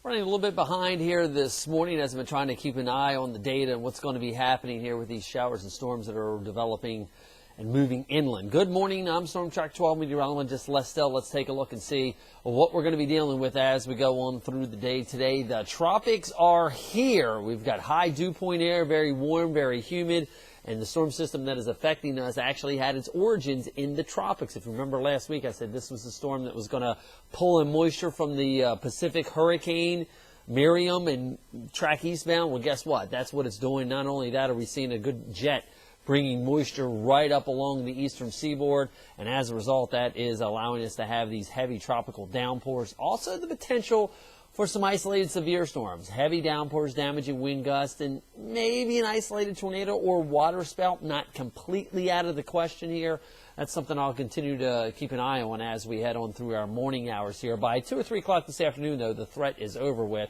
Running a little bit behind here this morning as I've been trying to keep an eye on the data and what's going to be happening here with these showers and storms that are developing and moving inland. Good morning, I'm Storm Track 12 meteorologist Lestel. Let's take a look and see what we're going to be dealing with as we go on through the day today. The tropics are here. We've got high dew point air, very warm, very humid. And the storm system that is affecting us actually had its origins in the tropics. If you remember last week, I said this was the storm that was going to pull in moisture from the Pacific Hurricane Miriam and track eastbound. Well, guess what? That's what it's doing. Not only that, are we seeing a good jet bringing moisture right up along the eastern seaboard. And as a result, that is allowing us to have these heavy tropical downpours. Also the potential for some isolated severe storms, heavy downpours, damaging wind gusts, and maybe an isolated tornado or water spout, not completely out of the question here. That's something I'll continue to keep an eye on as we head on through our morning hours here. By 2 or 3 o'clock this afternoon, though, the threat is over with.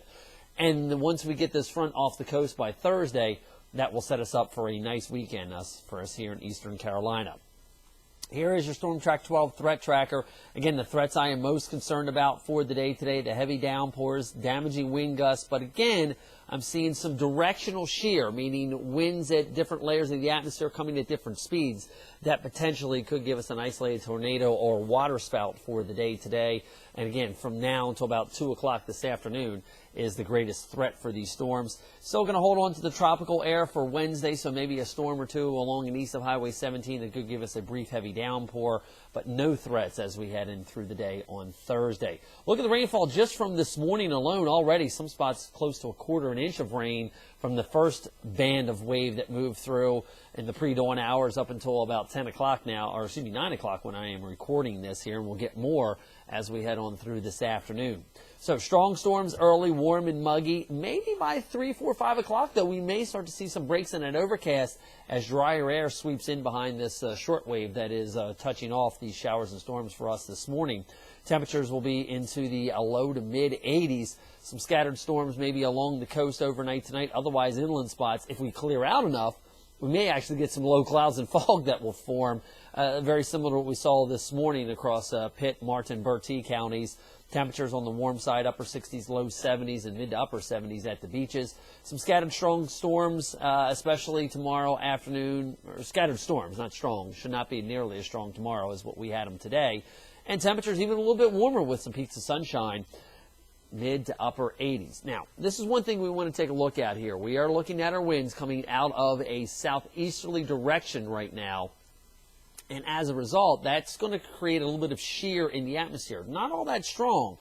And once we get this front off the coast by Thursday, that will set us up for a nice weekend for us here in eastern Carolina. Here is your Storm Track 12 threat tracker. Again, the threats I am most concerned about for the day today, the heavy downpours, damaging wind gusts. But again, I'm seeing some directional shear, meaning winds at different layers of the atmosphere coming at different speeds. That potentially could give us an isolated tornado or water spout for the day today. And again, from now until about 2 o'clock this afternoon is the greatest threat for these storms. Still going to hold on to the tropical air for Wednesday, so maybe a storm or two along and east of Highway 17 that could give us a brief heavy downpour, but no threats as we head in through the day on Thursday. Look at the rainfall just from this morning alone already. Some spots close to 1/4 inch of rain from the first band of wave that moved through in the pre-dawn hours up until about 10 o'clock now, or excuse me, 9 o'clock when I am recording this here, and we'll get more as we head on through this afternoon. So strong storms early, warm and muggy. Maybe by 3, 4, 5 o'clock, though, we may start to see some breaks in that overcast as drier air sweeps in behind this short wave that is touching off these showers and storms for us this morning. Temperatures will be into the low to mid 80s. Some scattered storms maybe along the coast overnight tonight. Otherwise, inland spots, if we clear out enough, we may actually get some low clouds and fog that will form, very similar to what we saw this morning across Pitt, Martin, Bertie counties. Temperatures on the warm side, upper 60s, low 70s, and mid to upper 70s at the beaches. Some scattered strong storms, especially tomorrow afternoon, or scattered storms, not strong. Should not be nearly as strong tomorrow as what we had them today. And temperatures even a little bit warmer with some peaks of sunshine, mid to upper 80s. Now, this is one thing we want to take a look at here. We are looking at our winds coming out of a southeasterly direction right now. And as a result, that's going to create a little bit of shear in the atmosphere. Not all that strong,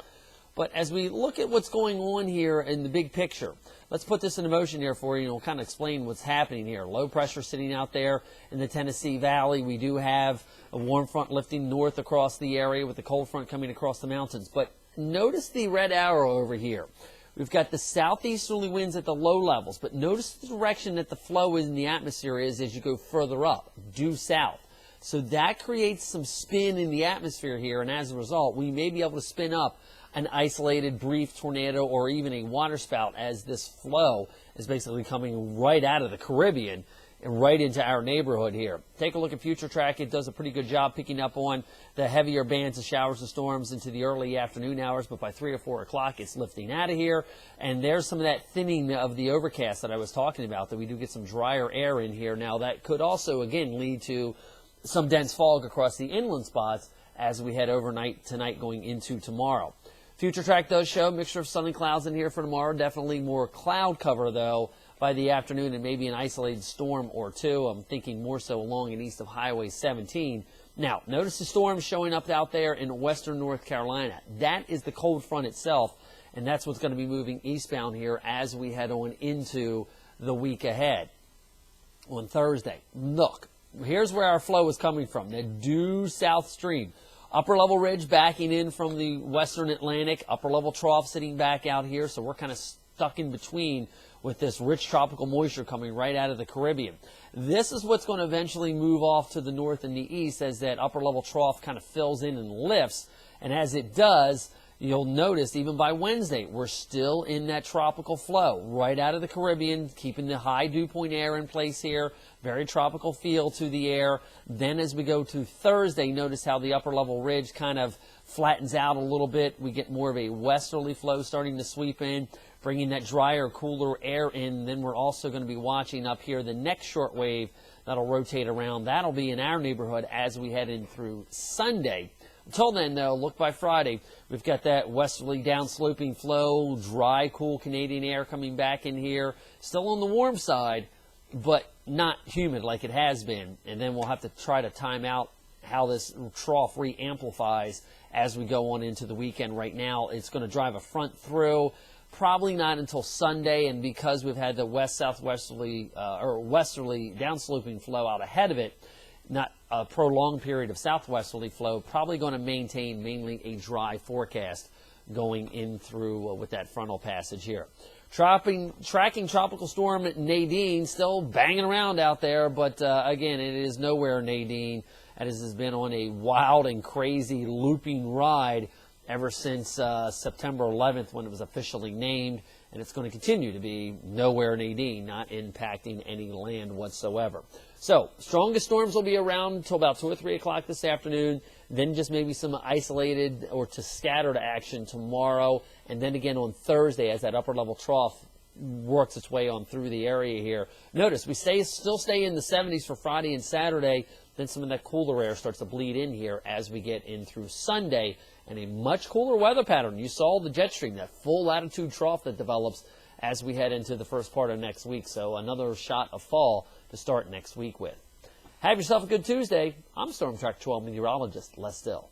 but as we look at what's going on here in the big picture, let's put this into motion here for you and we'll kind of explain what's happening here. Low pressure sitting out there in the Tennessee Valley. We do have a warm front lifting north across the area with the cold front coming across the mountains. But notice the red arrow over here. We've got the southeasterly winds at the low levels, but notice the direction that the flow in the atmosphere is as you go further up, due south. So that creates some spin in the atmosphere here, and as a result, we may be able to spin up an isolated brief tornado or even a water spout as this flow is basically coming right out of the Caribbean and right into our neighborhood here. Take a look at Future Track. It does a pretty good job picking up on the heavier bands of showers and storms into the early afternoon hours, but by 3 or 4 o'clock, it's lifting out of here. And there's some of that thinning of the overcast that I was talking about, that we do get some drier air in here. Now, that could also, again, lead to some dense fog across the inland spots as we head overnight tonight going into tomorrow. Future Track does show a mixture of sun and clouds in here for tomorrow. Definitely more cloud cover, though, by the afternoon, and maybe an isolated storm or two. I'm thinking more so along and east of Highway 17. Now, notice the storm showing up out there in western North Carolina. That is the cold front itself, and that's what's going to be moving eastbound here as we head on into the week ahead. On Thursday, look. Here's where our flow is coming from, the due south stream. Upper level ridge backing in from the western Atlantic, upper level trough sitting back out here, so we're kind of stuck in between with this rich tropical moisture coming right out of the Caribbean. This is what's going to eventually move off to the north and the east as that upper level trough kind of fills in and lifts, and as it does, you'll notice even by Wednesday, we're still in that tropical flow right out of the Caribbean, keeping the high dew point air in place here. Very tropical feel to the air. Then as we go to Thursday, notice how the upper level ridge kind of flattens out a little bit. We get more of a westerly flow starting to sweep in, bringing that drier, cooler air in. Then we're also going to be watching up here the next short wave that'll rotate around. That'll be in our neighborhood as we head in through Sunday. Until then, though, look by Friday. We've got that westerly downsloping flow, dry, cool Canadian air coming back in here. Still on the warm side, but not humid like it has been. And then we'll have to try to time out how this trough re-amplifies as we go on into the weekend. Right now, it's going to drive a front through. Probably not until Sunday, and because we've had the west-southwesterly or westerly downsloping flow out ahead of it, not a prolonged period of southwesterly flow, probably going to maintain mainly a dry forecast going in through with that frontal passage here. Tracking Tropical Storm Nadine, still banging around out there, but again, it is nowhere Nadine. It has been on a wild and crazy looping ride ever since September 11th when it was officially named, and it's going to continue to be nowhere Nadine, not impacting any land whatsoever. So, strongest storms will be around until about 2 or 3 o'clock this afternoon, then just maybe some isolated or to scattered action tomorrow, and then again on Thursday as that upper level trough works its way on through the area here. Notice we still stay in the 70s for Friday and Saturday, then some of that cooler air starts to bleed in here as we get in through Sunday, and a much cooler weather pattern. You saw the jet stream, that full latitude trough that develops as we head into the first part of next week. So another shot of fall to start next week with. Have yourself a good Tuesday. I'm Storm Track 12 meteorologist Les Still.